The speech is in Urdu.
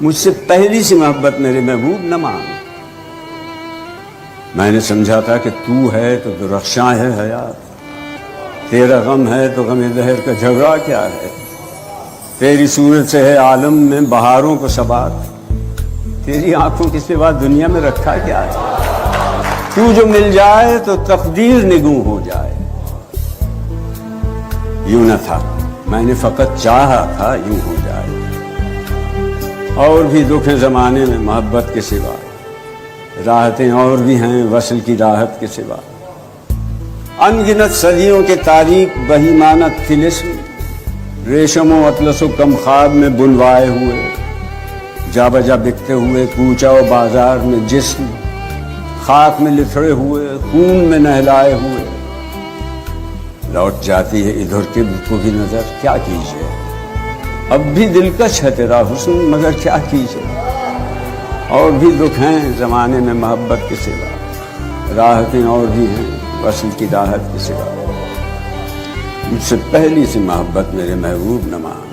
مجھ سے پہلی سی محبت میرے محبوب نہ مانگ۔ میں نے سمجھا تھا کہ تو ہے تو رخشاں ہے حیات، تیرا غم ہے تو غم دہر کا جھگڑا کیا ہے، تیری صورت سے ہے عالم میں بہاروں کو ثبات، تیری آنکھوں کے سوا دنیا میں رکھا کیا ہے، تو جو مل جائے تو تقدیر نگوں ہو جائے۔ یوں نہ تھا، میں نے فقط چاہا تھا یوں ہو جائے۔ اور بھی دکھ ہیں زمانے میں محبت کے سوا، راحتیں اور بھی ہیں وصل کی راحت کے سوا، ان گنت صدیوں کے تاریک بہیمانہ طلسم، ریشم و اطلس و کم خواب میں بلوائے ہوئے، جا بجا بکتے ہوئے کوچہ و بازار میں جسم، خاک میں لتھڑے ہوئے خون میں نہلائے ہوئے، لوٹ جاتی ہے ادھر کے کو بھی نظر، کیا کیجیے اب بھی دلکش ہے تیرا حسن مگر کیا کیجیے۔ اور بھی دکھ ہیں زمانے میں محبت کے سوا، راحتیں اور بھی ہیں وصل کی راحت کے سوا، مجھ سے پہلی سی محبت میرے محبوب نہ مان۔